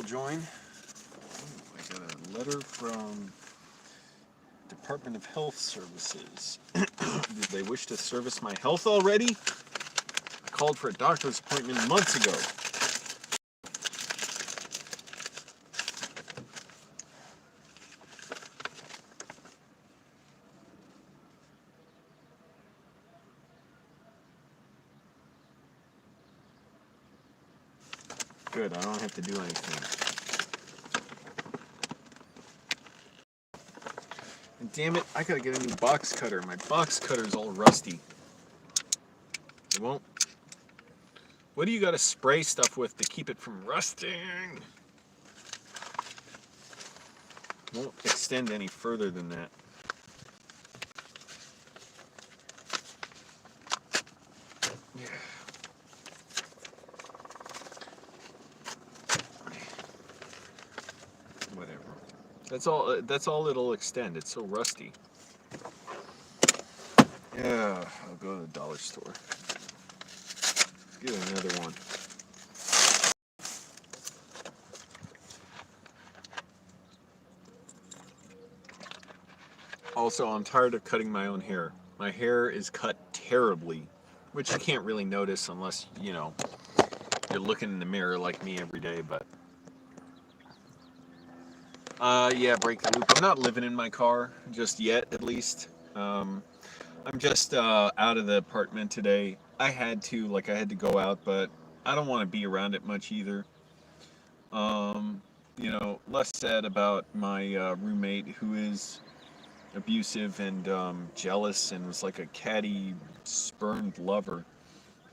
join. I got a letter from Department of Health Services. Did they wish to service my health already? I called for a doctor's appointment months ago. Good, I don't have to do anything. And damn it, I gotta get a new box cutter. My box cutter's all rusty. It won't. What do you gotta spray stuff with to keep it from rusting? Won't extend any further than that. Yeah. Whatever. That's all it'll extend. It's so rusty. Yeah, I'll go to the dollar store. Get another one. Also, I'm tired of cutting my own hair. My hair is cut terribly, which you can't really notice unless, you know, you're looking in the mirror like me every day, but yeah, break the loop. I'm not living in my car just yet, at least. I'm just out of the apartment today. I had to go out, but I don't want to be around it much either. You know, less said about my roommate, who is abusive and jealous and was like a catty, spurned lover.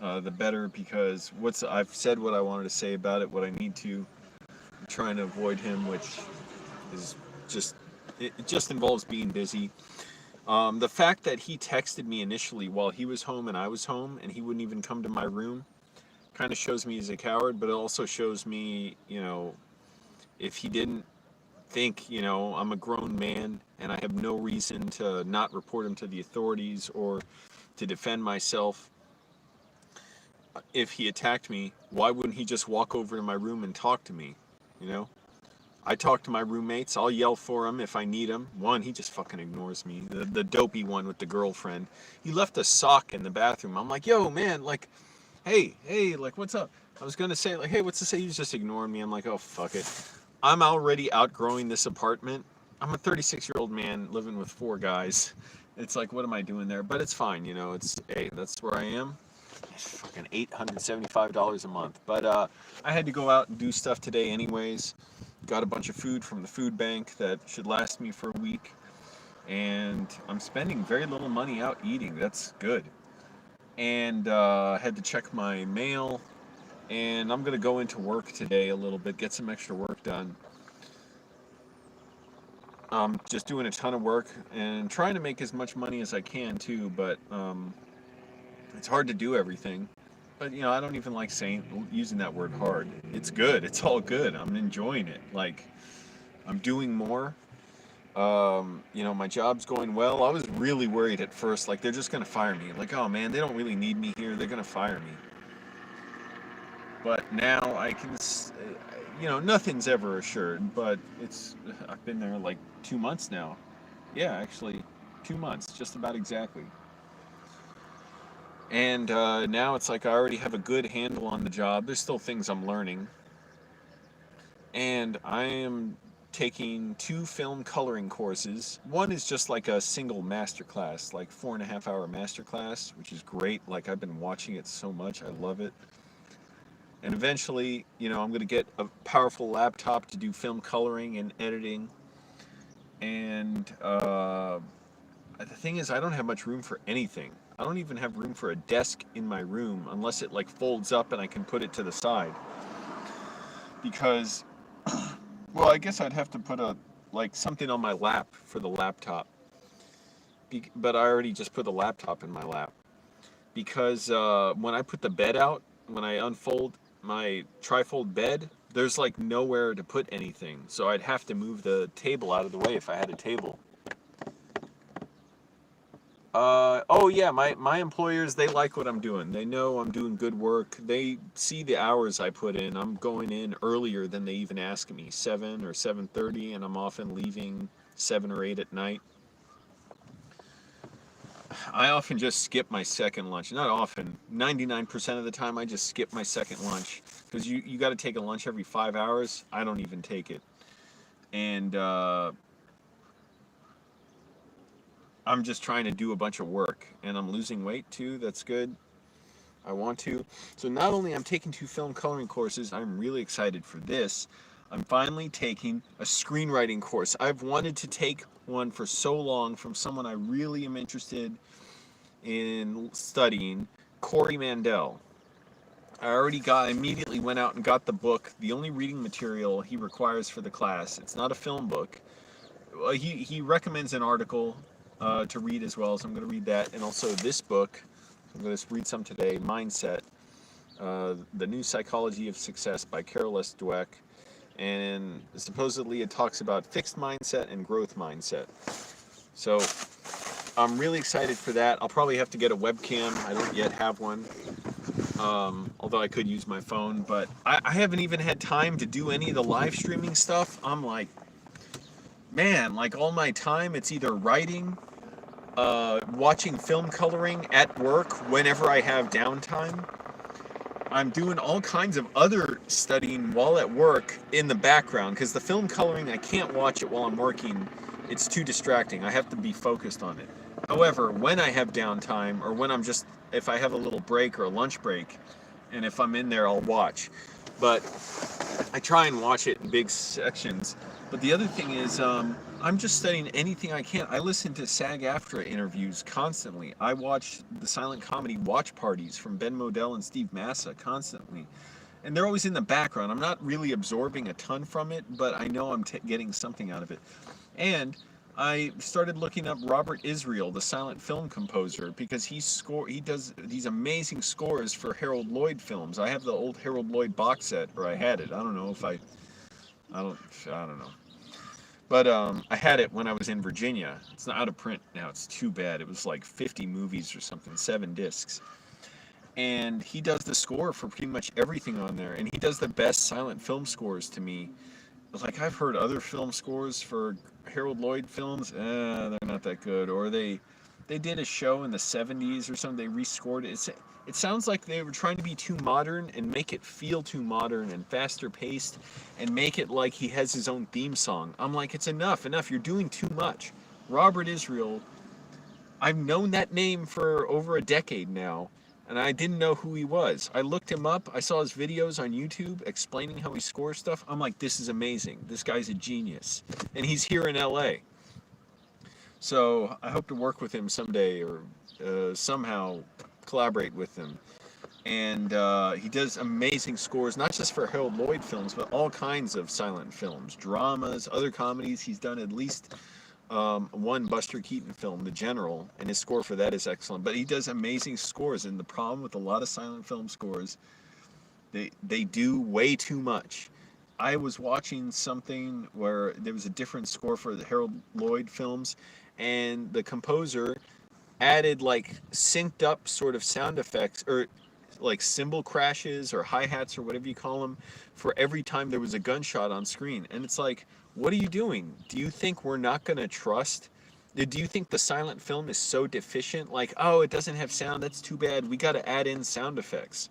The better, because I've said what I wanted to say about it, what I need to. I'm trying to avoid him, which is it just involves being busy. The fact that he texted me initially while he was home and I was home, and he wouldn't even come to my room, kind of shows me he's a coward, but it also shows me, you know, if he didn't think, you know, I'm a grown man and I have no reason to not report him to the authorities or to defend myself. If he attacked me, why wouldn't he just walk over to my room and talk to me, you know? I talk to my roommates. I'll yell for him if I need him. One, he just fucking ignores me. The dopey one with the girlfriend. He left a sock in the bathroom. I'm like, yo, man, like, hey, like, what's up? I was gonna say, like, hey, what's to say? He's just ignoring me. I'm like, oh, fuck it. I'm already outgrowing this apartment. I'm a 36-year-old man living with 4 guys. It's like, what am I doing there? But it's fine, you know. Hey, that's where I am. It's fucking $875 a month. But I had to go out and do stuff today anyways. Got a bunch of food from the food bank that should last me for a week. And I'm spending very little money out eating. That's good. And I had to check my mail. And I'm going to go into work today a little bit, get some extra work done. Just doing a ton of work and trying to make as much money as I can too, but it's hard to do everything. But, you know, I don't even like using that word hard. It's good. It's all good. I'm enjoying it. Like, I'm doing more. You know, my job's going well. I was really worried at first, like, they're just going to fire me. Like, oh, man, they don't really need me here. They're going to fire me. But now I can, you know, nothing's ever assured, but I've been there like 2 months now. Yeah, actually, 2 months, just about exactly. And now it's like I already have a good handle on the job. There's still things I'm learning. And I am taking 2 film coloring courses. One is just like a single masterclass, like 4.5-hour masterclass, which is great. Like, I've been watching it so much. I love it. And eventually, you know, I'm going to get a powerful laptop to do film coloring and editing. And the thing is, I don't have much room for anything. I don't even have room for a desk in my room unless it like folds up and I can put it to the side. Because, well, I guess I'd have to put something on my lap for the laptop. But I already just put the laptop in my lap. Because when I put the bed out, when I unfold my trifold bed, there's like nowhere to put anything. So I'd have to move the table out of the way if I had a table. Oh yeah, my employers, they like what I'm doing. They know I'm doing good work. They see the hours I put in. I'm going in earlier than they even ask me, 7 or 7:30, and I'm often leaving 7 or 8 at night. I often just skip my second lunch. Not often. 99% of the time I just skip my second lunch because you got to take a lunch every 5 hours. I don't even take it. And I'm just trying to do a bunch of work, and I'm losing weight too. That's good. I want to. So not only I'm taking 2 film coloring courses, I'm really excited for this. I'm finally taking a screenwriting course. I've wanted to take one for so long from someone I really am interested in studying, Corey Mandel. I immediately went out and got the book, the only reading material he requires for the class. It's not a film book. He recommends an article to read as well, so I'm going to read that, and also this book. I'm going to read some today, Mindset, The New Psychology of Success by Carol S. Dweck. And supposedly it talks about fixed mindset and growth mindset. So I'm really excited for that. I'll probably have to get a webcam. I don't yet have one, although I could use my phone. But I haven't even had time to do any of the live streaming stuff. I'm like, man, like all my time, it's either writing, watching film coloring at work whenever I have downtime. I'm doing all kinds of other studying while at work in the background because the film coloring, I can't watch it while I'm working. It's too distracting. I have to be focused on it. However, when I have downtime or when if I have a little break or a lunch break, and if I'm in there, I'll watch. But I try and watch it in big sections. But the other thing is, I'm just studying anything I can. I listen to SAG-AFTRA interviews constantly. I watch the silent comedy watch parties from Ben Modell and Steve Massa constantly. And they're always in the background. I'm not really absorbing a ton from it, but I know I'm getting something out of it. And I started looking up Robert Israel, the silent film composer, because he does these amazing scores for Harold Lloyd films. I have the old Harold Lloyd box set, or I had it. I don't know if I don't know. But I had it when I was in Virginia. It's not out of print now. It's too bad. It was like 50 movies or something, 7 discs. And he does the score for pretty much everything on there. And he does the best silent film scores to me. Like, I've heard other film scores for Harold Lloyd films. They're not that good. Or they did a show in the 70s or something. They rescored it. It sounds like they were trying to be too modern and make it feel too modern and faster paced and make it like he has his own theme song. I'm like, it's enough. You're doing too much. Robert Israel, I've known that name for over a decade now, and I didn't know who he was. I looked him up. I saw his videos on YouTube explaining how he scores stuff. I'm like, this is amazing. This guy's a genius. And he's here in LA. So I hope to work with him someday or somehow collaborate with him. And he does amazing scores, not just for Harold Lloyd films, but all kinds of silent films, dramas, other comedies. He's done at least one Buster Keaton film, The General, and his score for that is excellent. But he does amazing scores, and the problem with a lot of silent film scores, they do way too much. I was watching something where there was a different score for the Harold Lloyd films, and the composer added like synced up sort of sound effects or like cymbal crashes or hi-hats or whatever you call them for every time there was a gunshot on screen. And it's like, what are you doing? Do you think we're not going to trust? Do you think the silent film is so deficient? Like, oh, it doesn't have sound. That's too bad. We got to add in sound effects.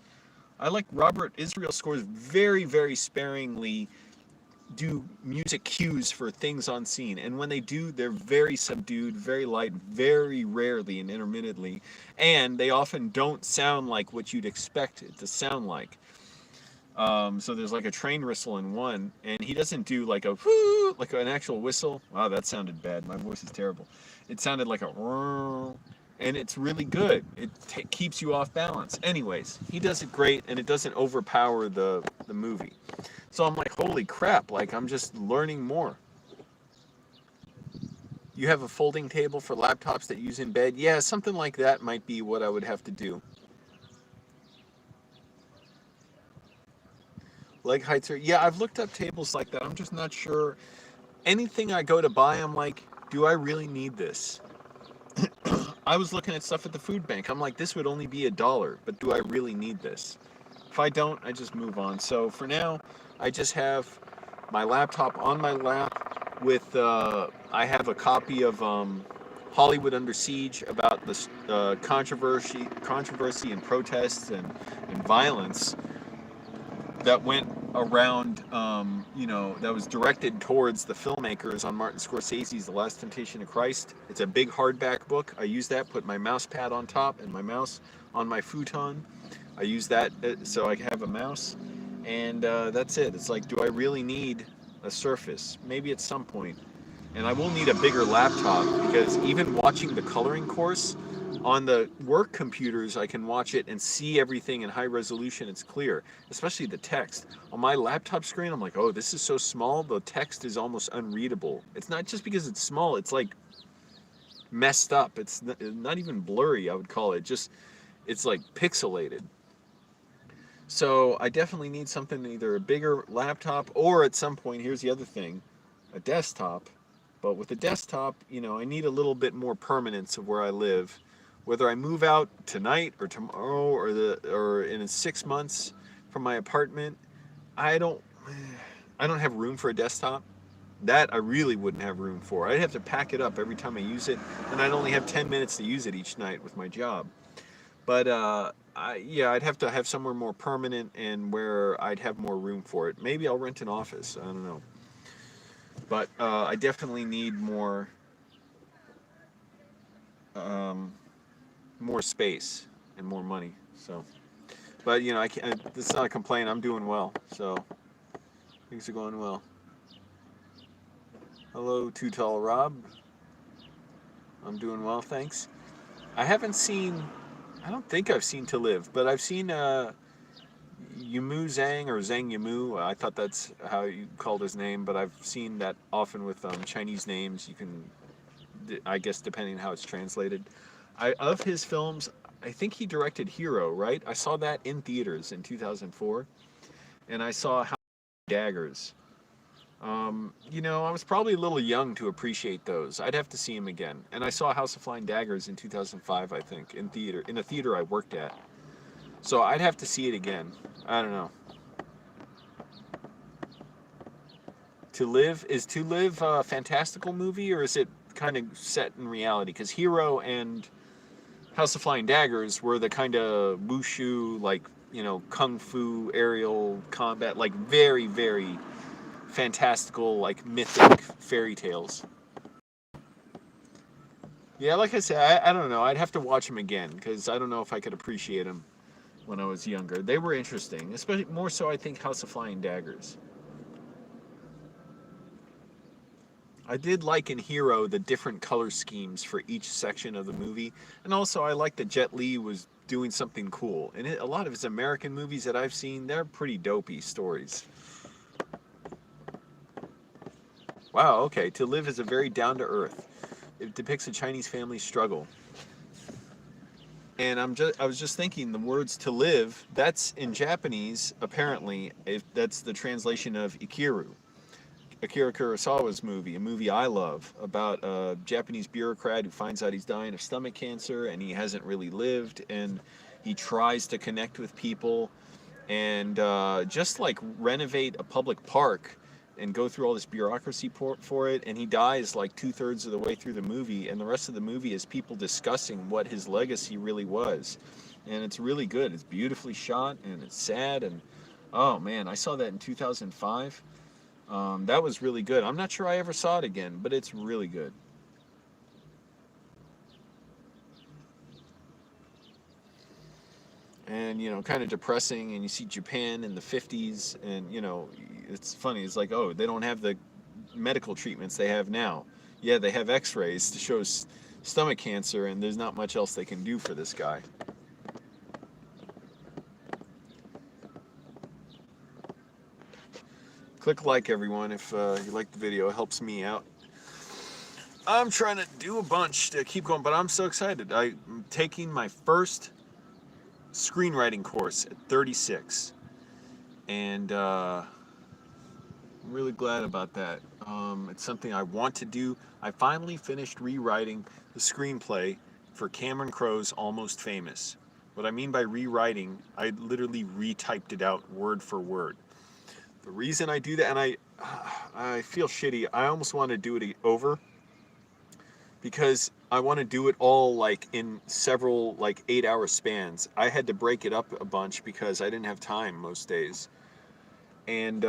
I like Robert Israel scores very, very sparingly do music cues for things on scene, and when they do, they're very subdued, very light, very rarely and intermittently, and they often don't sound like what you'd expect it to sound like. So there's like a train whistle in one, and he doesn't do like a whoo, like an actual whistle. Wow, that sounded bad. My voice is terrible. It sounded like a and it's really good. It keeps you off balance. Anyways, he does it great, and it doesn't overpower the movie. So I'm like, holy crap, like I'm just learning more. You have a folding table for laptops that you use in bed? Yeah, something like that might be what I would have to do. Leg heights are, yeah, I've looked up tables like that. I'm just not sure. Anything I go to buy, I'm like, do I really need this? I was looking at stuff at the food bank. I'm like, this would only be $1, but do I really need this? If I don't, I just move on. So for now, I just have my laptop on my lap with, I have a copy of Hollywood Under Siege about the controversy and protests and violence that went around, that was directed towards the filmmakers on Martin Scorsese's The Last Temptation of Christ. It's a big hardback book. I use that, put my mouse pad on top and my mouse on my futon. I use that so I have a mouse, and that's it. It's like, do I really need a Surface? Maybe at some point. And I will need a bigger laptop because even watching the coloring course on the work computers, I can watch it and see everything in high resolution. It's clear, especially the text. On my laptop screen, I'm like, oh, this is so small, the text is almost unreadable. It's not just because it's small, it's like messed up. It's not even blurry, I would call it. Just, it's like pixelated. So I definitely need something, either a bigger laptop or at some point, here's the other thing, a desktop. But with a desktop, I need a little bit more permanence of where I live. Whether I move out tonight or tomorrow or in 6 months from my apartment, I don't I don't have room for a desktop. That I really wouldn't have room for. I'd have to pack it up every time I use it, and I'd only have 10 minutes to use it each night with my job. But I'd have to have somewhere more permanent and where I'd have more room for it. Maybe I'll rent an office. I don't know. But I definitely need more space and more money. So, but I can't. It's not a complaint. I'm doing well. So things are going well. Hello, Too Tall Rob. I'm doing well, thanks. I haven't seen. I don't think I've seen To Live, but I've seen Yamu Zhang or Zhang Yamu. I thought that's how you called his name, but I've seen that often with Chinese names. You can, I guess, depending on how it's translated. Of his films, I think he directed Hero, right? I saw that in theaters in 2004, and I saw House of Daggers. I was probably a little young to appreciate those. I'd have to see him again. And I saw House of Flying Daggers in 2005, I think, in a theater I worked at. So I'd have to see it again. I don't know. Is To Live a fantastical movie, or is it kind of set in reality? Because Hero and House of Flying Daggers were the kind of wushu, like, kung fu, aerial combat, like very, very fantastical, like mythic fairy tales. Yeah, like I said, I don't know. I'd have to watch them again because I don't know if I could appreciate them when I was younger. They were interesting, especially more so, I think, House of Flying Daggers. I did like in Hero the different color schemes for each section of the movie, and also I like that Jet Li was doing something cool. And a lot of his American movies that I've seen, they're pretty dopey stories. Wow, okay. To Live is a very down to earth. It depicts a Chinese family's struggle. And I was just thinking the words "to live," that's in Japanese, apparently, if that's the translation of Ikiru. Akira Kurosawa's movie, a movie I love, about a Japanese bureaucrat who finds out he's dying of stomach cancer and he hasn't really lived, and he tries to connect with people and just like renovate a public park and go through all this bureaucracy for it, and he dies like 2/3 of the way through the movie, and the rest of the movie is people discussing what his legacy really was. And it's really good. It's beautifully shot and it's sad, and oh man, I saw that in 2005. That was really good. I'm not sure I ever saw it again, but it's really good. And kind of depressing, and you see Japan in the 50s, and it's funny. It's like, oh, they don't have the medical treatments they have now. Yeah, they have x-rays to show stomach cancer, and there's not much else they can do for this guy. Click like, everyone, if you like the video. It helps me out. I'm trying to do a bunch to keep going, but I'm so excited. I'm taking my first screenwriting course at 36, and I'm really glad about that. It's something I want to do. I finally finished rewriting the screenplay for Cameron Crowe's Almost Famous. What I mean by rewriting, I literally retyped it out word for word. The reason I do that, and I feel shitty, I almost want to do it over, because I want to do it all like in several like 8-hour spans. I had to break it up a bunch because I didn't have time most days. And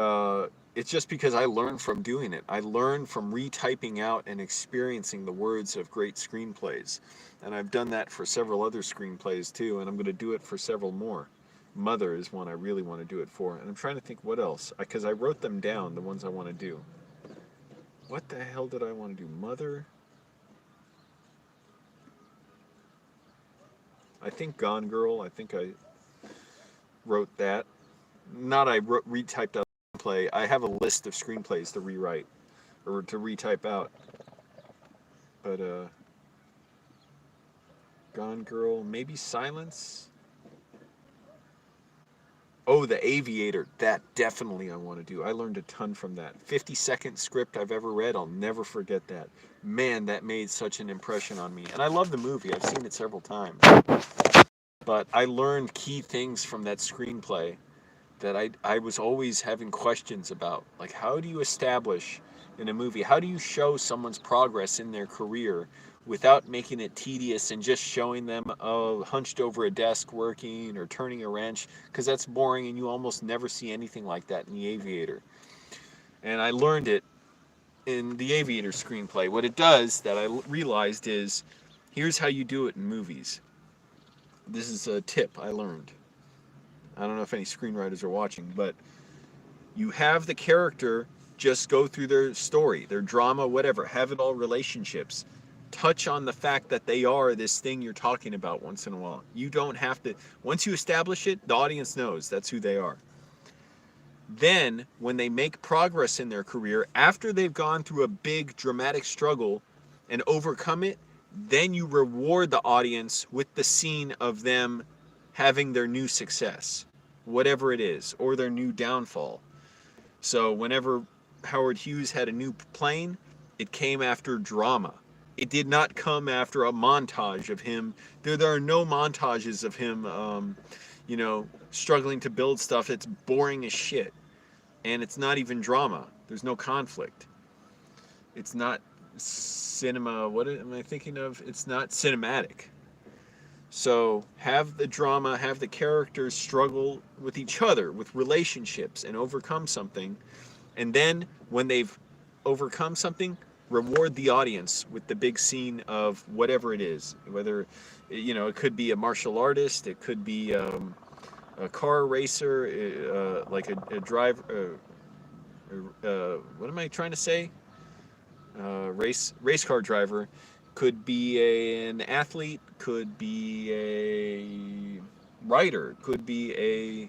it's just because I learned from doing it. I learned from retyping out and experiencing the words of great screenplays. And I've done that for several other screenplays too, and I'm going to do it for several more. Mother is one I really want to do it for. And I'm trying to think what else, because I wrote them down, the ones I want to do. What the hell did I want to do? Mother? I think Gone Girl. I think I wrote that. Not I retyped out the screenplay. I have a list of screenplays to rewrite or to retype out. But Gone Girl, maybe Silence. Oh, The Aviator. That definitely I want to do. I learned a ton from that. 52nd script I've ever read. I'll never forget that. Man, that made such an impression on me. And I love the movie. I've seen it several times. But I learned key things from that screenplay that I was always having questions about. Like, how do you establish in a movie, how do you show someone's progress in their career without making it tedious and just showing them hunched over a desk working or turning a wrench? Because that's boring and you almost never see anything like that in The Aviator. And I learned it in The Aviator screenplay. What it does, that I realized, is here's how you do it in movies. This is a tip I learned. I don't know if any screenwriters are watching, but you have the character just go through their story, their drama, whatever, have it all relationships. Touch on the fact that they are this thing you're talking about once in a while. You don't have to, once you establish it, the audience knows that's who they are. Then, when they make progress in their career, after they've gone through a big dramatic struggle and overcome it, then you reward the audience with the scene of them having their new success, whatever it is, or their new downfall. So whenever Howard Hughes had a new plane, it came after drama. It did not come after a montage of him. There are no montages of him, struggling to build stuff. It's boring as shit. And it's not even drama. There's no conflict. It's not cinema. What am I thinking of? It's not cinematic. So have the drama, have the characters struggle with each other, with relationships, and overcome something. And then when they've overcome something, reward the audience with the big scene of whatever it is. Whether, it could be a martial artist, it could be a car racer, like a driver. What am I trying to say? Race car driver. Could be an athlete, could be a writer, could be a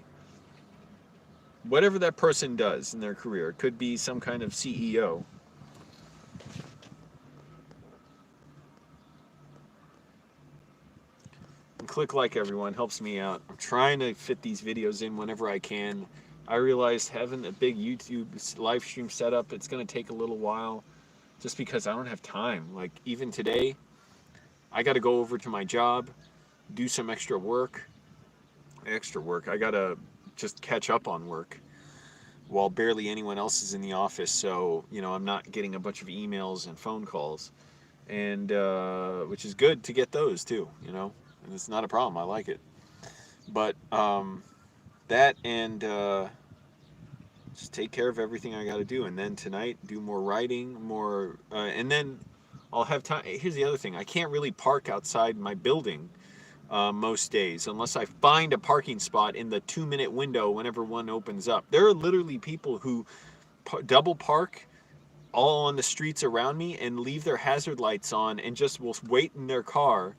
whatever that person does in their career. It could be some kind of CEO. And click like, everyone, helps me out. I'm trying to fit these videos in whenever I can. I realized having a big YouTube live stream setup, it's going to take a little while. Just because I don't have time. Like, even today, I got to go over to my job, do some extra work. I got to just catch up on work while barely anyone else is in the office. So, I'm not getting a bunch of emails and phone calls. And, which is good to get those too, and it's not a problem. I like it. But, that and, just take care of everything I got to do. And then tonight, do more writing, and then I'll have time. Here's the other thing. I can't really park outside my building most days unless I find a parking spot in the 2-minute window whenever one opens up. There are literally people who double park all on the streets around me and leave their hazard lights on and just will wait in their car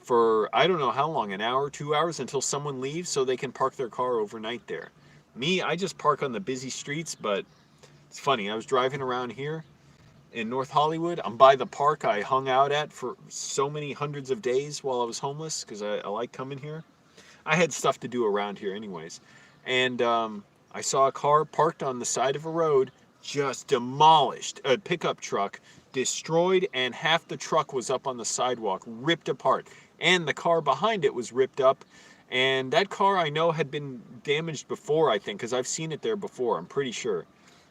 for, I don't know how long, an hour, 2 hours, until someone leaves so they can park their car overnight there. Me, I just park on the busy streets, but it's funny. I was driving around here in North Hollywood. I'm by the park I hung out at for so many hundreds of days while I was homeless because I like coming here. I had stuff to do around here anyways. And I saw a car parked on the side of a road, just demolished. A pickup truck destroyed, and half the truck was up on the sidewalk, ripped apart. And the car behind it was ripped up. And that car I know had been damaged before, I think, because I've seen it there before, I'm pretty sure.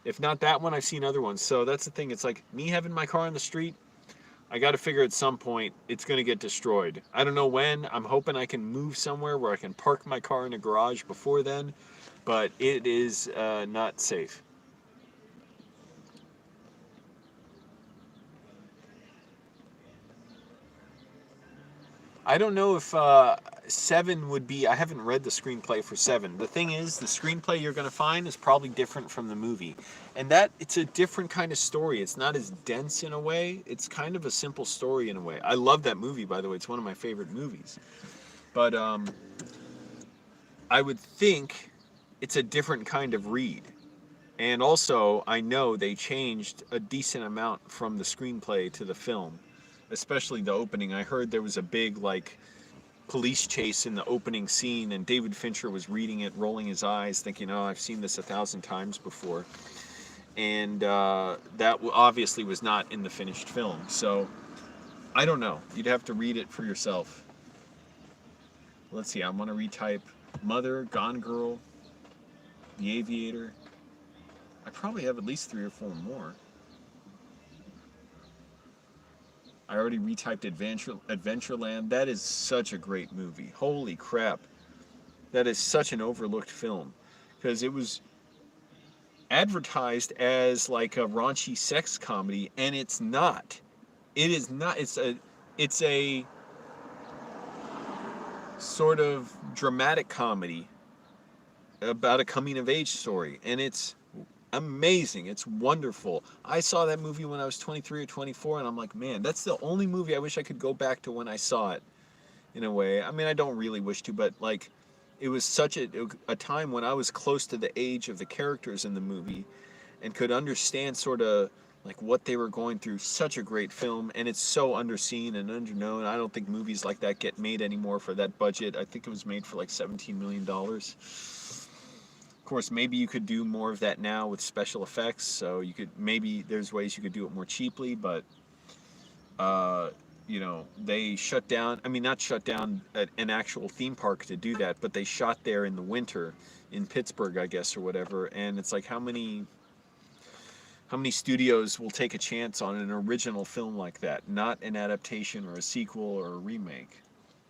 If not that one, I've seen other ones. So that's the thing. It's like me having my car on the street, I got to figure at some point it's going to get destroyed. I don't know when. I'm hoping I can move somewhere where I can park my car in a garage before then, but it is not safe. I don't know if 7 would be. I haven't read the screenplay for 7. The thing is, the screenplay you're going to find is probably different from the movie. And that, it's a different kind of story. It's not as dense in a way. It's kind of a simple story in a way. I love that movie, by the way. It's one of my favorite movies. But I would think it's a different kind of read. And also, I know they changed a decent amount from the screenplay to the film, especially the opening. I heard there was a big, like, police chase in the opening scene, and David Fincher was reading it, rolling his eyes, thinking, oh, I've seen this 1,000 times before. And that obviously was not in the finished film. So, I don't know. You'd have to read it for yourself. Let's see, I want to retype Mother, Gone Girl, The Aviator. I probably have at least 3 or 4 more. I already retyped Adventureland. That is such a great movie. Holy crap. That is such an overlooked film. Because it was advertised as like a raunchy sex comedy, and it's not. It is not. It's a sort of dramatic comedy about a coming of age story, and it's amazing. It's wonderful. I saw that movie when I was 23 or 24, and I'm like, man, that's the only movie I wish I could go back to when I saw it, in a way. I mean, I don't really wish to, but like, it was such a time when I was close to the age of the characters in the movie and could understand sort of like what they were going through. Such a great film, and it's so underseen and underknown. I don't think movies like that get made anymore for that budget. I think it was made for like $17 million. Of course, maybe you could do more of that now with special effects, so you could, maybe there's ways you could do it more cheaply, but you know, they shut down, I mean, not shut down an actual theme park to do that, but they shot there in the winter in Pittsburgh, I guess, or whatever. And it's like, how many studios will take a chance on an original film like that, not an adaptation or a sequel or a remake?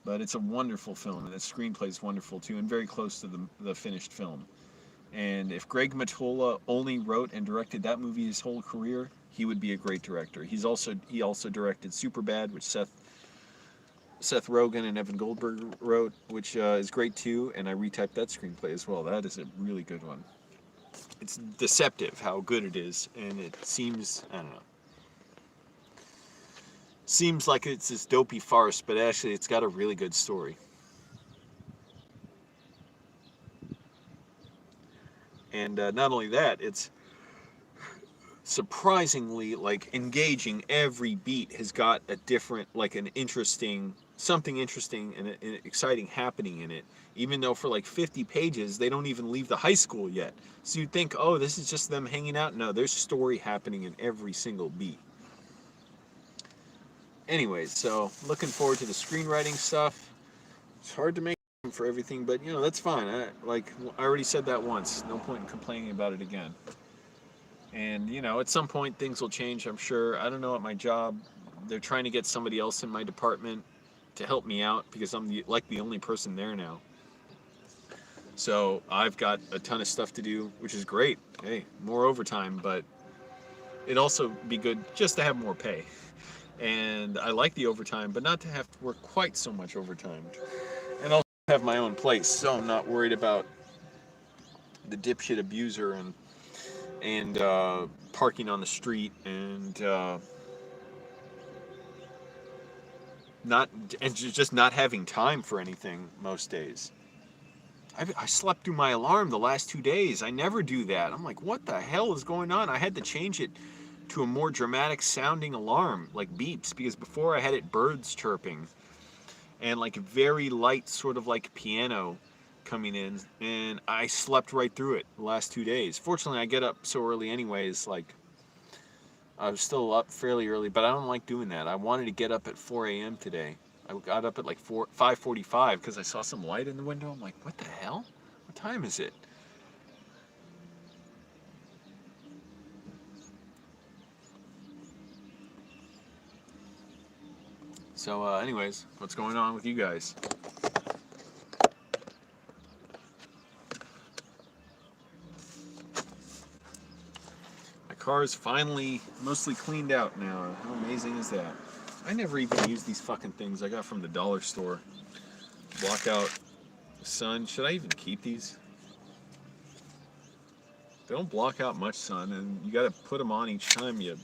But it's a wonderful film, and the screenplay is wonderful too, and very close to the finished film. And if Greg Mottola only wrote and directed that movie his whole career, he would be a great director. He also directed Superbad, which Seth Rogen and Evan Goldberg wrote, which is great too. And I retyped that screenplay as well. That is a really good one. It's deceptive how good it is, and it seems, I don't know, seems like it's this dopey farce, but actually it's got a really good story. And not only that, it's surprisingly like engaging. Every beat has got a different, like an interesting, something interesting and exciting happening in it. Even though for like 50 pages, they don't even leave the high school yet. So you'd think, oh, this is just them hanging out. No, there's story happening in every single beat. Anyways, so looking forward to the screenwriting stuff. It's hard to make for everything, but you know, that's fine. I already said that once. No point in complaining about it again. And you know, at some point things will change, I'm sure. I don't know, at my job, they're trying to get somebody else in my department to help me out because I'm the only person there now. So I've got a ton of stuff to do, which is great. Hey, more overtime, but it'd also be good just to have more pay. And I like the overtime, but not to have to work quite so much overtime. And also have my own place, so I'm not worried about the dipshit abuser and parking on the street and just not having time for anything most days. I slept through my alarm the last 2 days. I never do that. I'm like, what the hell is going on? I had to change it to a more dramatic sounding alarm, like beeps, because before I had it birds chirping and like very light sort of like piano coming in, and I slept right through it the last 2 days. Fortunately, I get up so early anyways, like I was still up fairly early, but I don't like doing that. I wanted to get up at 4 a.m. today. I got up at like 5:45 because I saw some light in the window. I'm like, what the hell? What time is it? So, anyways, what's going on with you guys? My car is finally mostly cleaned out now. How amazing is that? I never even use these fucking things I got from the dollar store. Block out sun. Should I even keep these? They don't block out much sun, and you gotta put them on each time you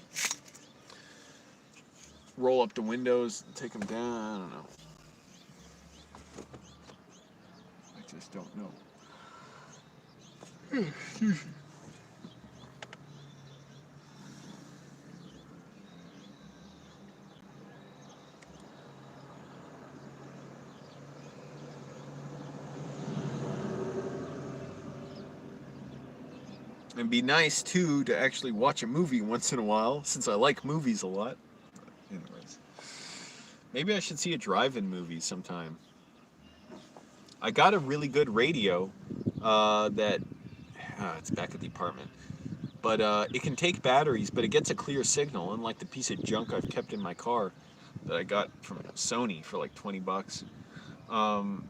roll up the windows and take them down. I don't know. I just don't know. It'd be nice too to actually watch a movie once in a while, since I like movies a lot. Anyways, maybe I should see a drive-in movie sometime. I got a really good radio that it's back at the apartment, but it can take batteries, but it gets a clear signal, unlike the piece of junk I've kept in my car that I got from Sony for like $20.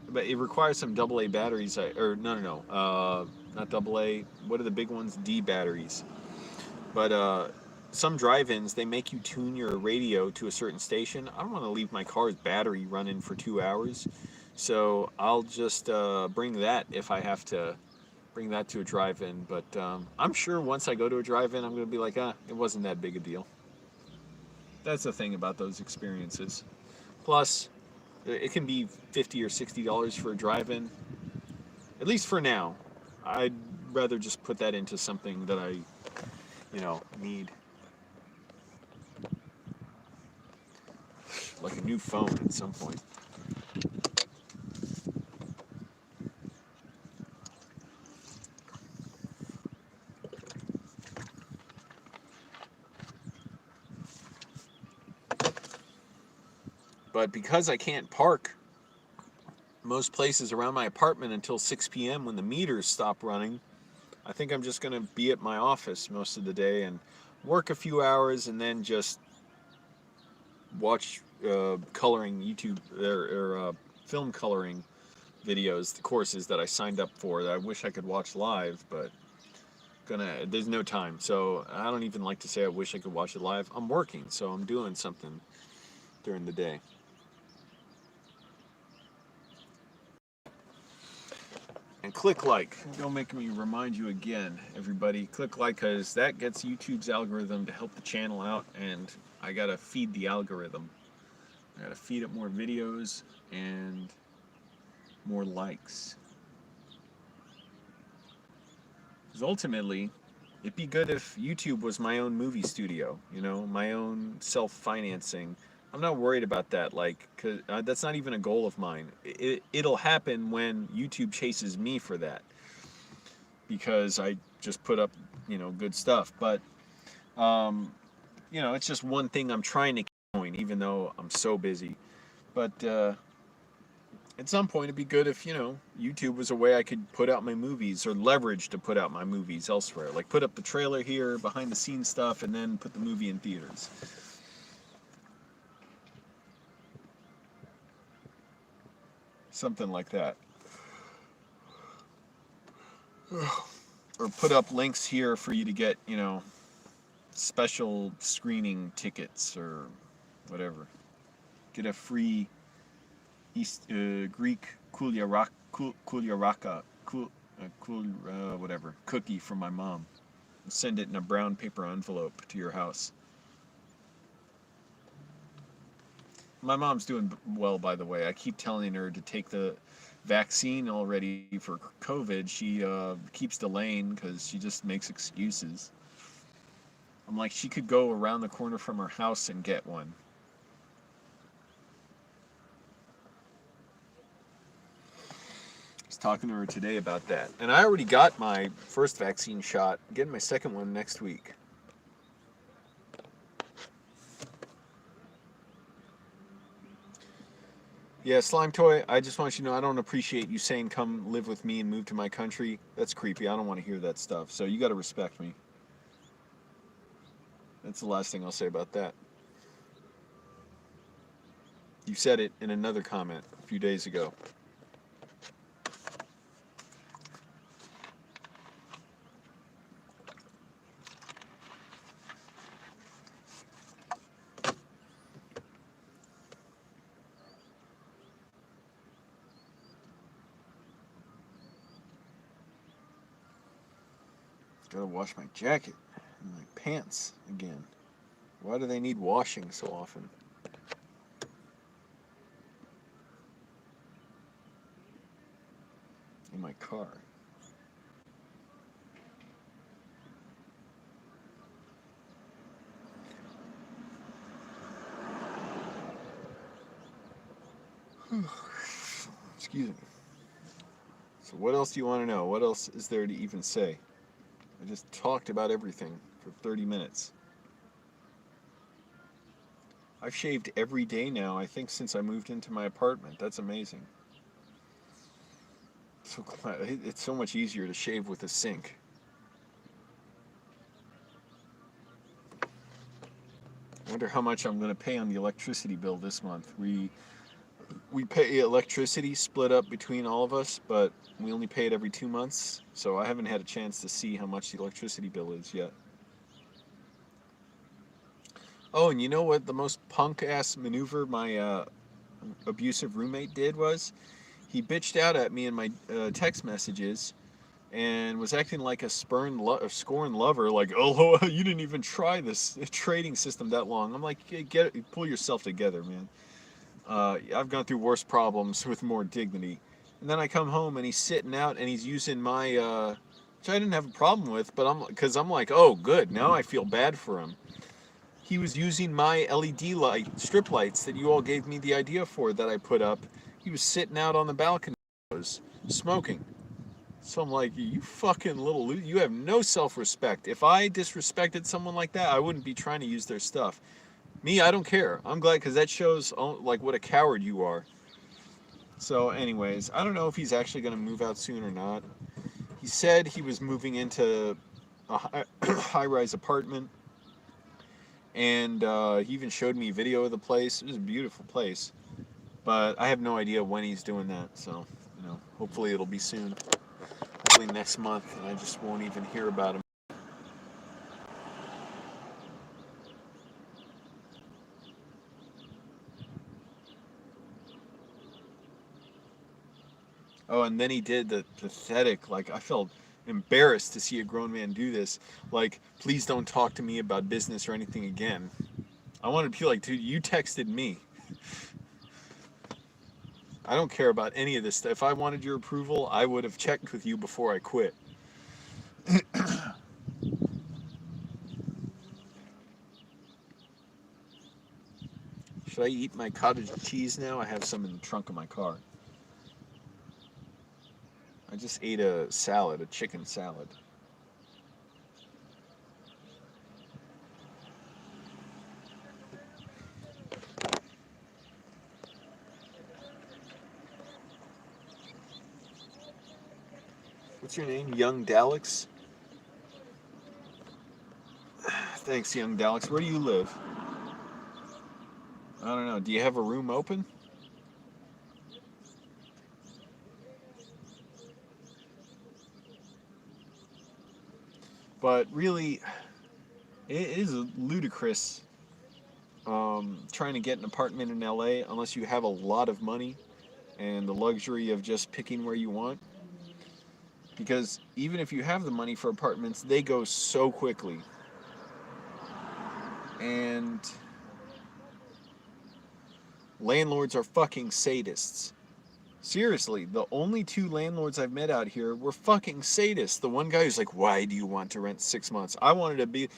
But it requires some AA batteries. Not AA. What are the big ones? D batteries. But some drive-ins, they make you tune your radio to a certain station. I don't want to leave my car's battery running for 2 hours, so I'll just bring that if I have to bring that to a drive-in. But I'm sure once I go to a drive-in, I'm going to be like, it wasn't that big a deal. That's the thing about those experiences. Plus, it can be $50 or $60 for a drive-in, at least for now. I'd rather just put that into something that I, need. Like a new phone at some point. But because I can't park most places around my apartment until 6 p.m. when the meters stop running, I think I'm just going to be at my office most of the day and work a few hours and then just watch coloring YouTube or film coloring videos, the courses that I signed up for that I wish I could watch live, but there's no time. So I don't even like to say I wish I could watch it live. I'm working, so I'm doing something during the day. And click like. Don't make me remind you again, everybody. Click like, because that gets YouTube's algorithm to help the channel out, and I gotta feed the algorithm. I gotta feed it more videos and more likes. Because ultimately, it'd be good if YouTube was my own movie studio, my own self-financing. I'm not worried about that, cause that's not even a goal of mine. It'll happen when YouTube chases me for that, because I just put up, good stuff. But, it's just one thing I'm trying to keep going, even though I'm so busy. But at some point, it'd be good if, YouTube was a way I could put out my movies, or leverage to put out my movies elsewhere. Like put up the trailer here, behind the scenes stuff, and then put the movie in theaters. Something like that. Or put up links here for you to get, special screening tickets or whatever. Get a free Greek kulyaraka whatever cookie from my mom. Send it in a brown paper envelope to your house. My mom's doing well, by the way. I keep telling her to take the vaccine already for COVID. She keeps delaying because she just makes excuses. I'm like, she could go around the corner from her house and get one. I was talking to her today about that. And I already got my first vaccine shot. I'm getting my second one next week. Yeah, Slime Toy, I just want you to know I don't appreciate you saying come live with me and move to my country. That's creepy. I don't want to hear that stuff. So you got to respect me. That's the last thing I'll say about that. You said it in another comment a few days ago. Gotta wash my jacket and my pants again. Why do they need washing so often? In my car. Excuse me. So what else do you want to know? What else is there to even say? I just talked about everything for 30 minutes. I've shaved every day now, I think, since I moved into my apartment. That's amazing. So it's so much easier to shave with a sink. I wonder how much I'm going to pay on the electricity bill this month. We pay electricity split up between all of us, but we only pay it every 2 months, so I haven't had a chance to see how much the electricity bill is yet. Oh, and you know what the most punk-ass maneuver my abusive roommate did was? He bitched out at me in my text messages and was acting like a scorned lover, like, oh, you didn't even try this trading system that long. I'm like, pull yourself together, man. I've gone through worse problems with more dignity. And then I come home and he's sitting out and he's using my, which I didn't have a problem with, but because I'm like, oh, good, now I feel bad for him. He was using my LED strip lights that you all gave me the idea for that I put up. He was sitting out on the balcony, smoking. So I'm like, you fucking little, you have no self-respect. If I disrespected someone like that, I wouldn't be trying to use their stuff. Me, I don't care. I'm glad because that shows like what a coward you are. So anyways, I don't know if he's actually going to move out soon or not. He said he was moving into a high-rise apartment, and he even showed me a video of the place. It was a beautiful place, but I have no idea when he's doing that. So, hopefully it'll be soon. Hopefully next month, and I just won't even hear about him. Oh, and then he did the pathetic, like, I felt embarrassed to see a grown man do this. Like, please don't talk to me about business or anything again. I want to be like, dude, you texted me. I don't care about any of this stuff. If I wanted your approval, I would have checked with you before I quit. Should I eat my cottage cheese now? I have some in the trunk of my car. I just ate a salad, a chicken salad. What's your name? Young Daleks? Thanks, Young Daleks. Where do you live? I don't know. Do you have a room open? But really, it is ludicrous trying to get an apartment in LA unless you have a lot of money and the luxury of just picking where you want. Because even if you have the money for apartments, they go so quickly. And landlords are fucking sadists. Seriously, the only two landlords I've met out here were fucking sadists. The one guy who's like, why do you want to rent 6 months? I wanted to be,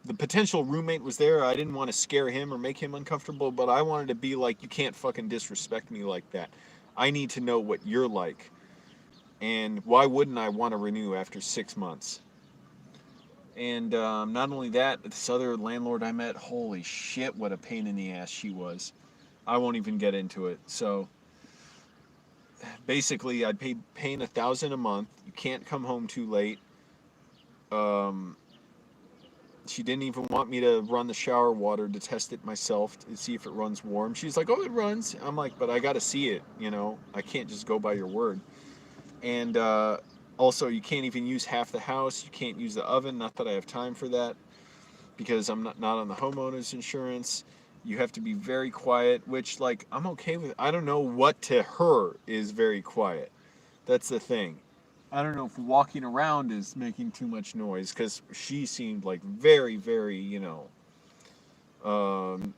the potential roommate was there. I didn't want to scare him or make him uncomfortable, but I wanted to be like, you can't fucking disrespect me like that. I need to know what you're like. And why wouldn't I want to renew after 6 months? And not only that, this other landlord I met, holy shit, what a pain in the ass she was. I won't even get into it. So basically I'd paying $1,000 a month. You can't come home too late. Um, she didn't even want me to run the shower water to test it myself to see if it runs warm. She's like, "Oh, it runs." I'm like, "But I got to see it. I can't just go by your word." And also, you can't even use half the house. You can't use the oven. Not that I have time for that because I'm not on the homeowner's insurance. You have to be very quiet, which, like, I'm okay with. I don't know what to her is very quiet. That's the thing. I don't know if walking around is making too much noise because she seemed like very, very, um,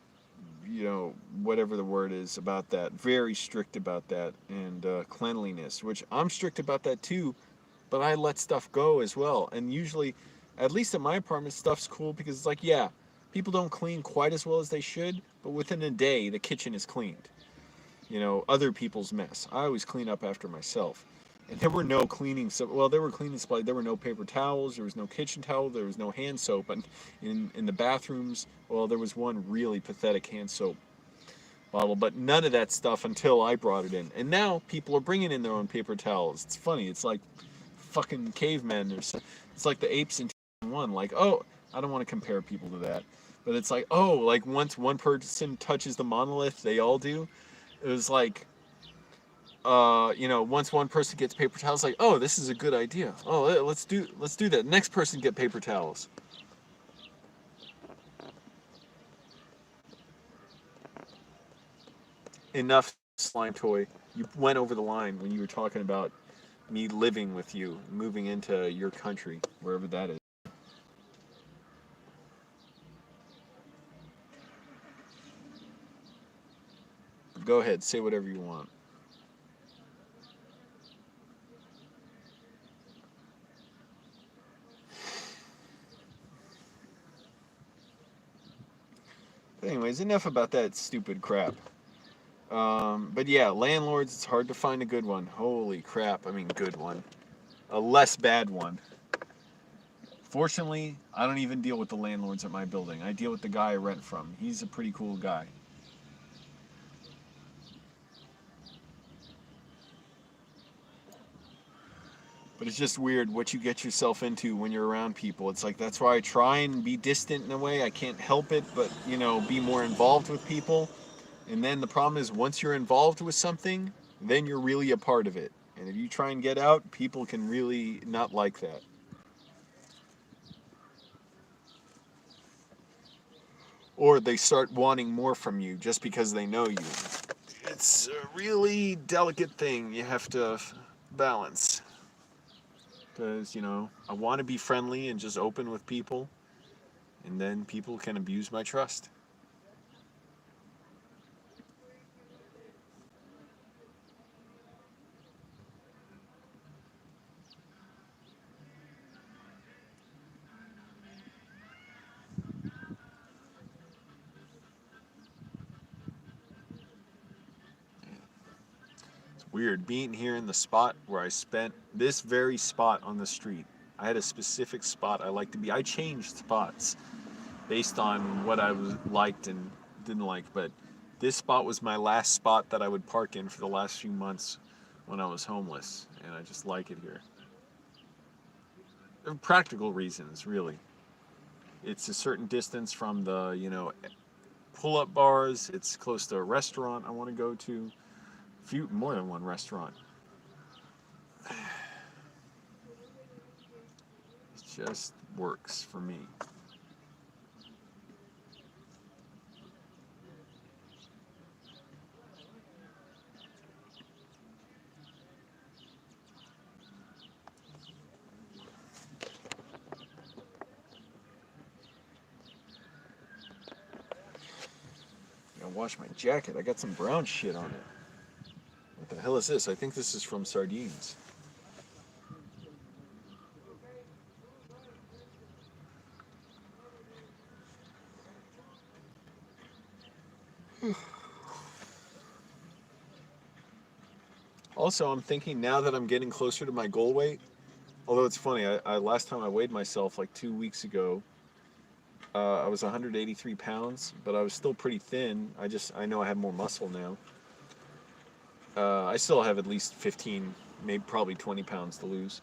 whatever the word is about that, very strict about that, and cleanliness, which I'm strict about that too, but I let stuff go as well. And usually, at least in my apartment, stuff's cool because it's like, yeah, people don't clean quite as well as they should, but within a day, the kitchen is cleaned. Other people's mess. I always clean up after myself. And there were no cleaning, well, there were cleaning supplies. There were no paper towels. There was no kitchen towel. There was no hand soap. And in the bathrooms, well, there was one really pathetic hand soap bottle, but none of that stuff until I brought it in. And now people are bringing in their own paper towels. It's funny. It's like fucking cavemen. It's like the apes in one. Like, oh, I don't want to compare people to that, but it's like, oh, like once one person touches the monolith, they all do. It was like, once one person gets paper towels, like, oh, this is a good idea. Oh, let's do that. Next person get paper towels. Enough, slime toy. You went over the line when you were talking about me living with you, moving into your country, wherever that is. Go ahead, say whatever you want. But anyways, enough about that stupid crap. But yeah, landlords, it's hard to find a good one. Holy crap, I mean, good one. A less bad one. Fortunately, I don't even deal with the landlords at my building. I deal with the guy I rent from. He's a pretty cool guy. But it's just weird what you get yourself into when you're around people. It's like that's why I try and be distant in a way. I can't help it, but be more involved with people. And then the problem is once you're involved with something, then you're really a part of it. And if you try and get out, people can really not like that. Or they start wanting more from you just because they know you. It's a really delicate thing you have to balance. Because, I want to be friendly and just open with people, and then people can abuse my trust. It's weird being here in the spot where I spent this very spot on the street. I had a specific spot I like to be. I changed spots based on what I was liked and didn't like, but this spot was my last spot that I would park in for the last few months when I was homeless, and I just like it here. Practical reasons, really. It's a certain distance from the, pull-up bars. It's close to a restaurant I want to go to. Few more than one restaurant. It just works for me. I gotta wash my jacket. I got some brown shit on it. What the hell is this? I think this is from sardines. Also, I'm thinking now that I'm getting closer to my goal weight. Although it's funny, I last time I weighed myself like 2 weeks ago, I was 183 pounds, but I was still pretty thin. I know I have more muscle now. I still have at least 15, maybe probably 20 pounds to lose.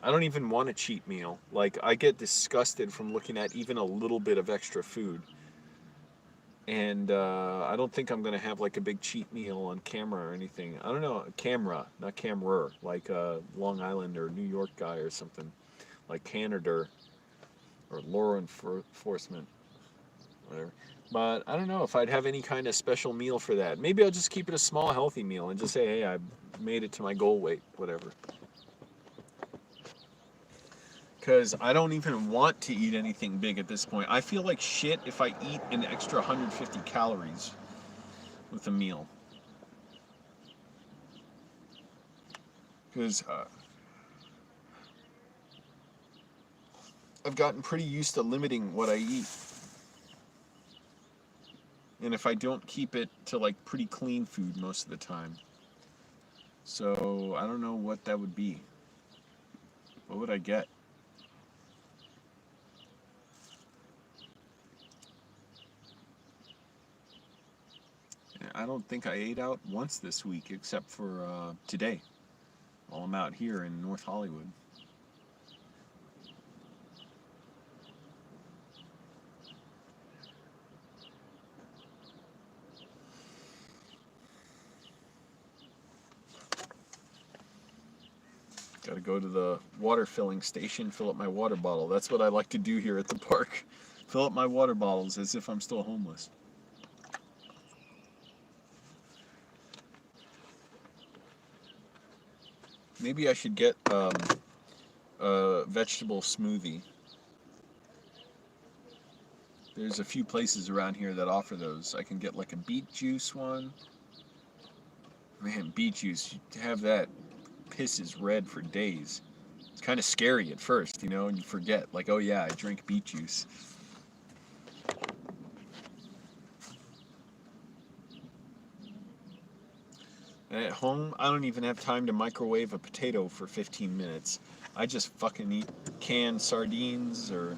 I don't even want a cheat meal. Like, I get disgusted from looking at even a little bit of extra food. And I don't think I'm going to have like a big cheat meal on camera or anything. I don't know, camera, not camera, like a Long Island or New York guy or something. Like Canada or law enforcement, whatever. But I don't know if I'd have any kind of special meal for that. Maybe I'll just keep it a small, healthy meal and just say, hey, I made it to my goal weight, whatever. Because I don't even want to eat anything big at this point. I feel like shit if I eat an extra 150 calories with a meal. Because I've gotten pretty used to limiting what I eat. And if I don't keep it to like pretty clean food most of the time. So I don't know what that would be. What would I get? I don't think I ate out once this week except for today while I'm out here in North Hollywood. Got to go to the water filling station, fill up my water bottle. That's what I like to do here at the park. Fill up my water bottles as if I'm still homeless. Maybe I should get a vegetable smoothie. There's a few places around here that offer those. I can get like a beet juice one. Man, beet juice, you have that, pisses red for days. It's kind of scary at first, you know, and you forget, like, oh yeah, I drink beet juice. And at home, I don't even have time to microwave a potato for 15 minutes. I just fucking eat canned sardines or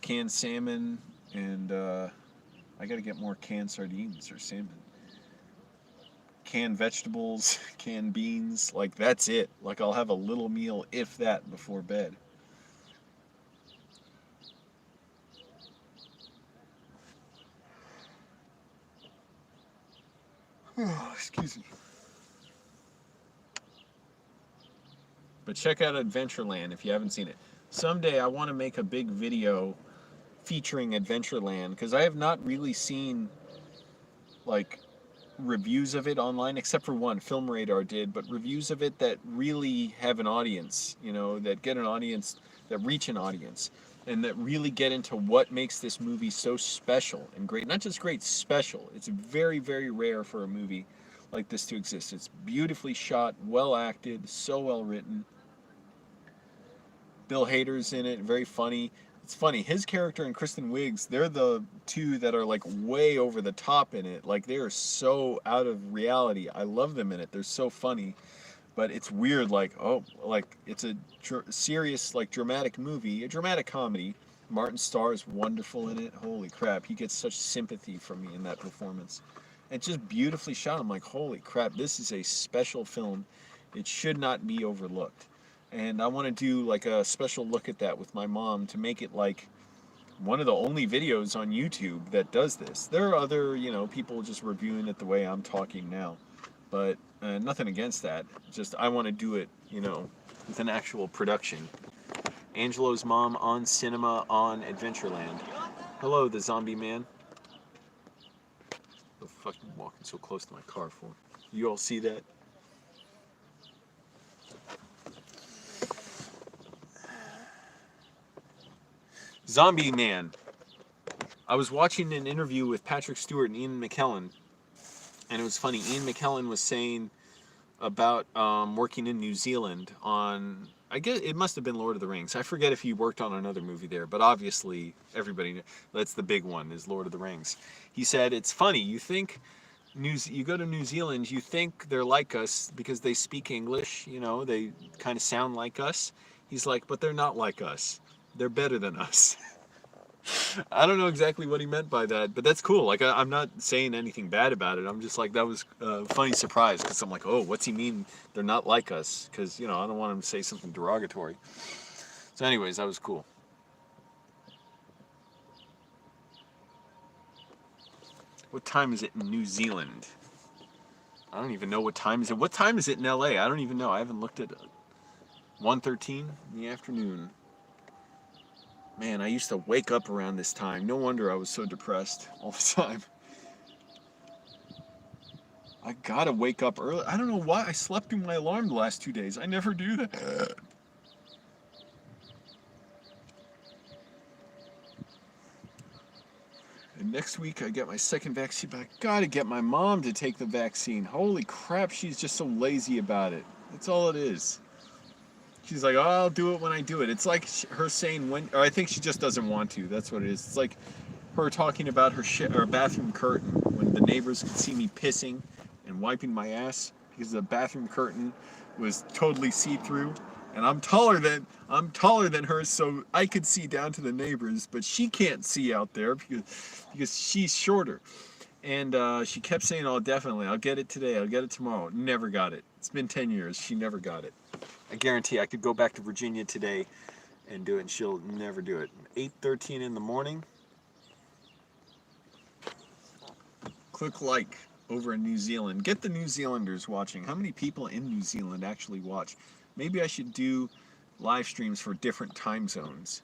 canned salmon, and I gotta get more canned sardines or salmon. Canned vegetables, canned beans, like that's it. Like I'll have a little meal, if that, before bed. Oh, excuse me. But check out Adventureland if you haven't seen it. Someday I want to make a big video featuring Adventureland because I have not really seen like reviews of it online except for one Film Radar did, but reviews of it that really have an audience, you know, that get an audience, that reach an audience, and that really get into what makes this movie so special and great. Not just great, special. It's very, very rare for a movie like this to exist. It's beautifully shot, well acted, so well written. Bill Hader's in it, very funny. It's funny, his character and Kristen Wiig's, they're the two that are like way over the top in it. Like they are so out of reality. I love them in it. They're so funny. But it's weird, like, oh, like it's a serious, like dramatic movie, a dramatic comedy. Martin Starr is wonderful in it. Holy crap, he gets such sympathy from me in that performance. It's just beautifully shot. I'm like, holy crap, this is a special film. It should not be overlooked. And I want to do like a special look at that with my mom to make it like one of the only videos on YouTube that does this. There are other, you know, people just reviewing it the way I'm talking now, but nothing against that. Just I want to do it, you know, with an actual production. Angelo's mom on cinema on Adventureland. Hello, the zombie man. What the fuck am I walking so close to my car for? You all see that? Zombie Man. I was watching an interview with Patrick Stewart and Ian McKellen, and it was funny. Ian McKellen was saying about working in New Zealand on, I guess it must have been Lord of the Rings. I forget if he worked on another movie there, but obviously everybody, that's the big one, is Lord of the Rings. He said, it's funny, you go to New Zealand, you think they're like us because they speak English, you know, they kind of sound like us. He's like, but they're not like us. They're better than us. I don't know exactly what he meant by that, but that's cool. Like, I'm not saying anything bad about it. I'm just like, that was a funny surprise, because I'm like, oh, what's he mean they're not like us? Because, you know, I don't want him to say something derogatory. So anyways, that was cool. What time is it in New Zealand? I don't even know what time is it. What time is it in LA? I don't even know. I haven't looked at it. 1:13 in the afternoon. Man, I used to wake up around this time. No wonder I was so depressed all the time. I gotta wake up early. I don't know why I slept through my alarm the last 2 days. I never do that. And next week I get my second vaccine, but I gotta get my mom to take the vaccine. Holy crap, she's just so lazy about it. That's all it is. She's like, oh, I'll do it when I do it. It's like her saying when, or I think she just doesn't want to. That's what it is. It's like her talking about her bathroom curtain when the neighbors could see me pissing and wiping my ass because the bathroom curtain was totally see-through, and I'm taller than her, so I could see down to the neighbors, but she can't see out there because she's shorter. And she kept saying, "Oh, definitely, I'll get it today. I'll get it tomorrow." Never got it. It's been 10 years. She never got it. I guarantee I could go back to Virginia today and do it, and she'll never do it. 8:13 in the morning. Click like over in New Zealand. Get the New Zealanders watching. How many people in New Zealand actually watch? Maybe I should do live streams for different time zones.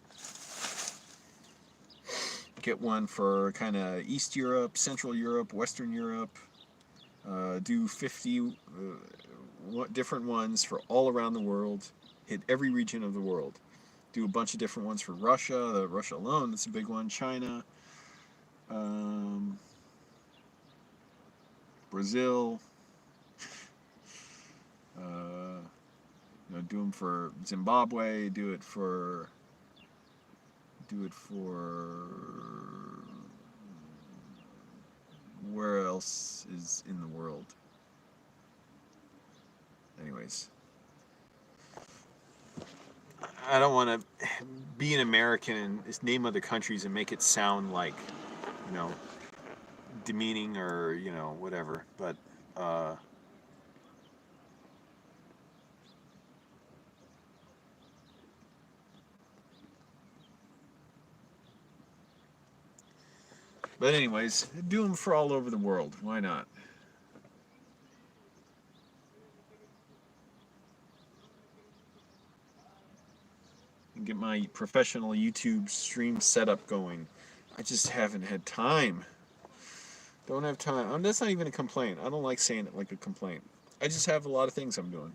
Get one for kind of East Europe, Central Europe, Western Europe. Do 50 different ones for all around the world. Hit every region of the world. Do a bunch of different ones for Russia. Russia alone, that's a big one. China. Brazil. Do them for Zimbabwe. Do it for. Where else is in the world? Anyways, I don't want to be an American and name other countries and make it sound like, you know, demeaning or, you know, whatever. But anyways, do them for all over the world. Why not? And get my professional YouTube stream setup going. I just haven't had time. Don't have time. That's not even a complaint. I don't like saying it like a complaint. I just have a lot of things I'm doing.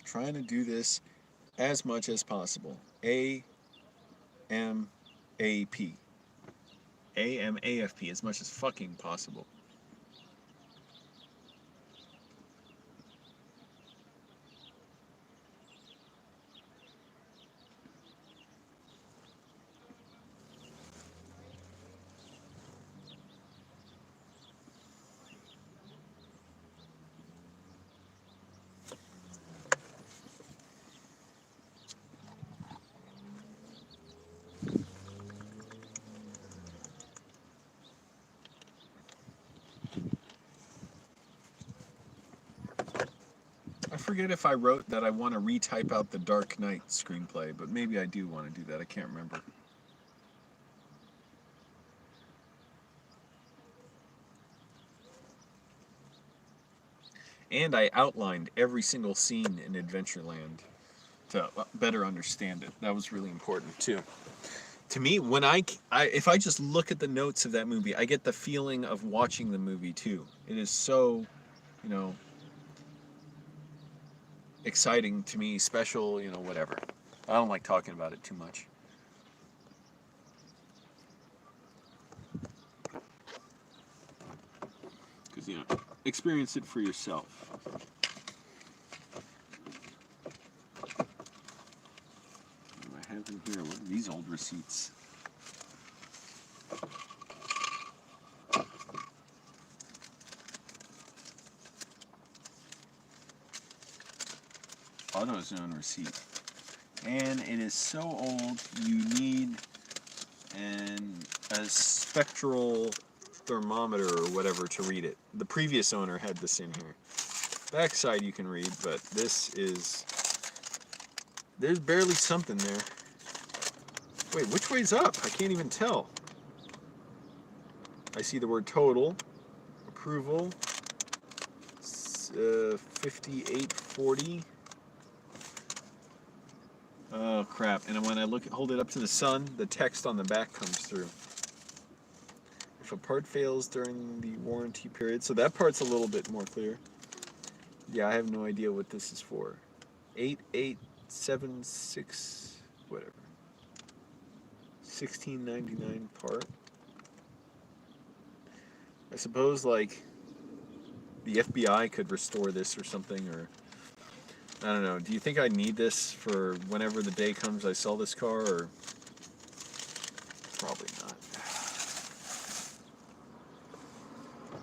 Trying to do this as much as possible. AMAP. AMAFP, as much as fucking possible. I forget if I wrote that I want to retype out the Dark Knight screenplay, but maybe I do want to do that. I can't remember. And I outlined every single scene in Adventureland to better understand it. That was really important too. To me, when if I just look at the notes of that movie, I get the feeling of watching the movie too. It is so, you know, exciting to me, special, you know, whatever. I don't like talking about it too much. Because, you know, experience it for yourself. What do I have in here? What are these old receipts? AutoZone receipt. and it is so old you need a spectral thermometer or whatever to read it. The previous owner had this in here. Backside you can read, but there's barely something there. Wait, which way's up? I can't even tell. I see the word total, approval, 5840. Oh crap! And when I hold it up to the sun, the text on the back comes through. If a part fails during the warranty period, so that part's a little bit more clear. Yeah, I have no idea what this is for. 8876, whatever. 1699 part. I suppose like the FBI could restore this or something, or I don't know. Do you think I need this for whenever the day comes I sell this car, or probably not?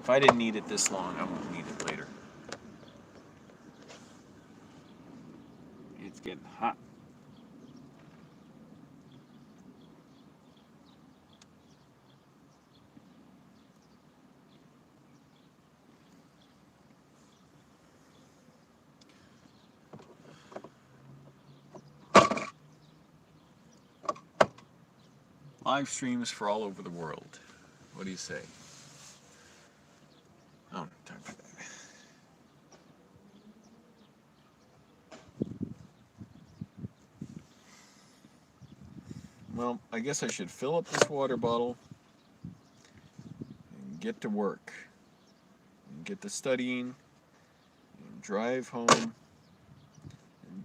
If I didn't need it this long, I won't need it later. It's getting hot. Live streams for all over the world. What do you say? Oh, time for that. Well, I guess I should fill up this water bottle and get to work. And get to studying and drive home and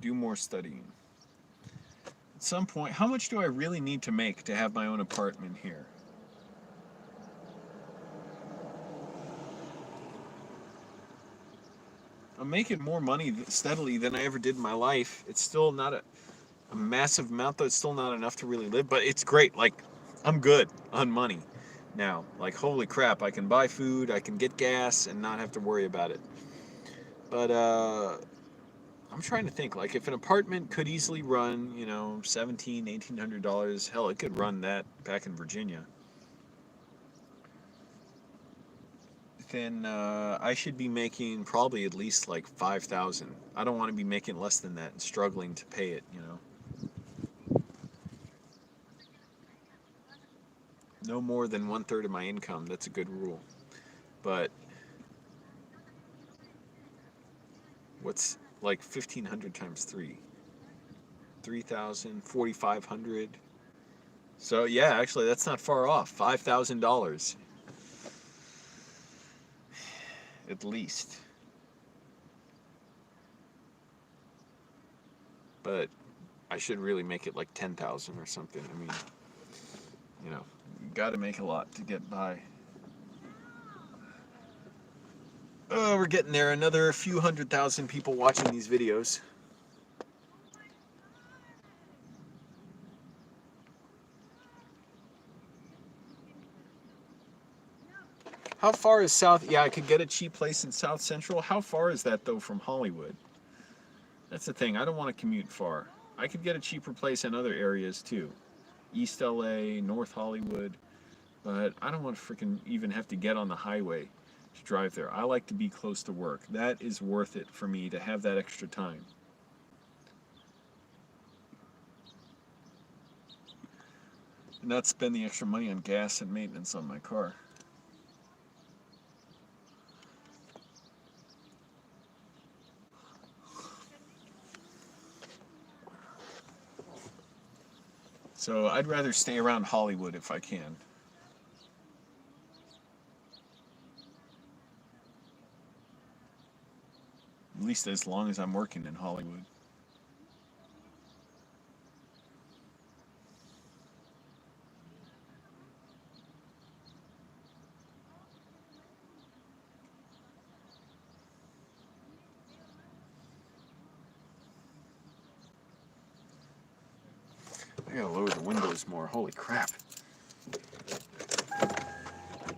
do more studying. At some point, how much do I really need to make to have my own apartment here? I'm making more money steadily than I ever did in my life. It's still not a massive amount, though. It's still not enough to really live, but it's great. Like, I'm good on money now. Like, holy crap, I can buy food, I can get gas, and not have to worry about it. But, I'm trying to think, like, if an apartment could easily run, you know, $1,700, $1,800, hell, it could run that back in Virginia. Then I should be making probably at least like $5,000. I don't want to be making less than that and struggling to pay it, you know. No more than 1/3 of my income. That's a good rule. But what's like 1,500 times 3? 3,000, 4,500. So yeah, actually that's not far off. $5,000 at least. But I should really make it like 10,000 or something. I mean, you know, you got to make a lot to get by. Oh, we're getting there. Another few 100,000 people watching these videos. How far is South? Yeah, I could get a cheap place in South Central. How far is that, though, from Hollywood? That's the thing. I don't want to commute far. I could get a cheaper place in other areas, too. East LA, North Hollywood. But I don't want to freaking even have to get on the highway to drive there. I like to be close to work. That is worth it for me to have that extra time. And not spend the extra money on gas and maintenance on my car. So I'd rather stay around Hollywood if I can. At least as long as I'm working in Hollywood. I gotta lower the windows more. Holy crap.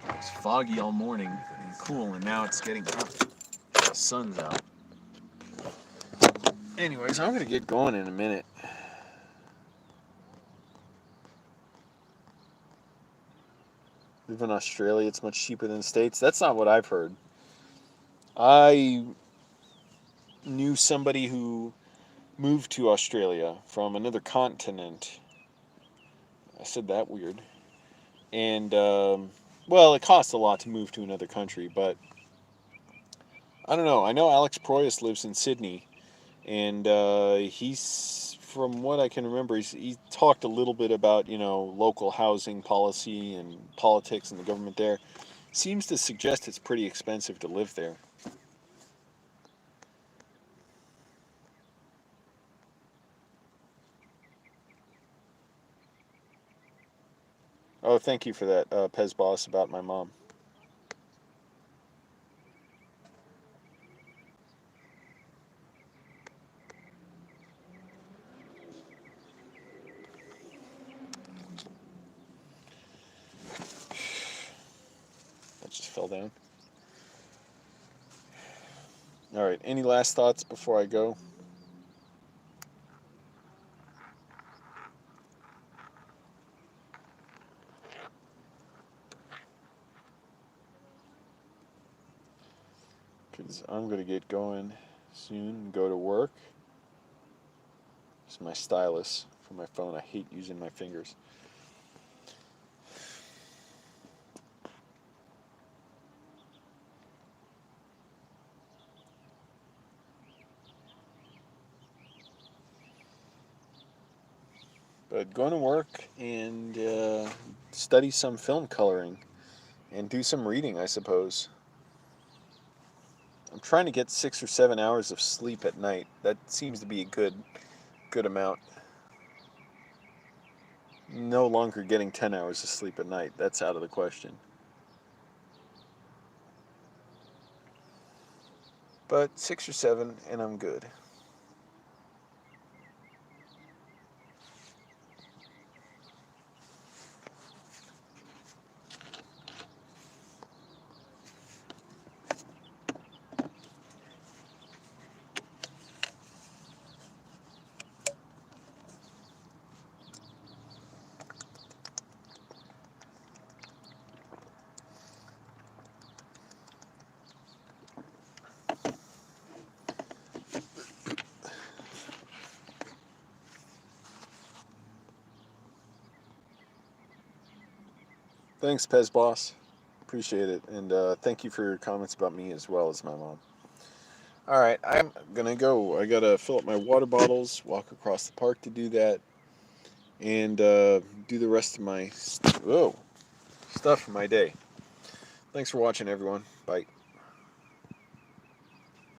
It's foggy all morning and cool, and now it's getting hot. The sun's out. Anyways, I'm gonna get going in a minute. live in Australia, it's much cheaper than the States. That's not what I've heard. I knew somebody who moved to Australia from another continent. I said that weird. And, well, it costs a lot to move to another country, but I don't know. I know Alex Proyas lives in Sydney, and he's, from what I can remember, he talked a little bit about, local housing policy and politics and the government there. Seems to suggest it's pretty expensive to live there. Oh, thank you for that, Pez Boss, about my mom. That just fell down. All right, any last thoughts before I go? Because I'm going to get going soon and go to work. It's my stylus for my phone. I hate using my fingers. But going to work and study some film coloring and do some reading, I suppose. I'm trying to get 6 or 7 hours of sleep at night. That seems to be a good amount. No longer getting 10 hours of sleep at night. That's out of the question. But 6 or 7, and I'm good. Thanks, Pez Boss. Appreciate it. And thank you for your comments about me as well as my mom. All right, I'm going to go. I got to fill up my water bottles, walk across the park to do that, and do the rest of my stuff for my day. Thanks for watching, everyone. Bye.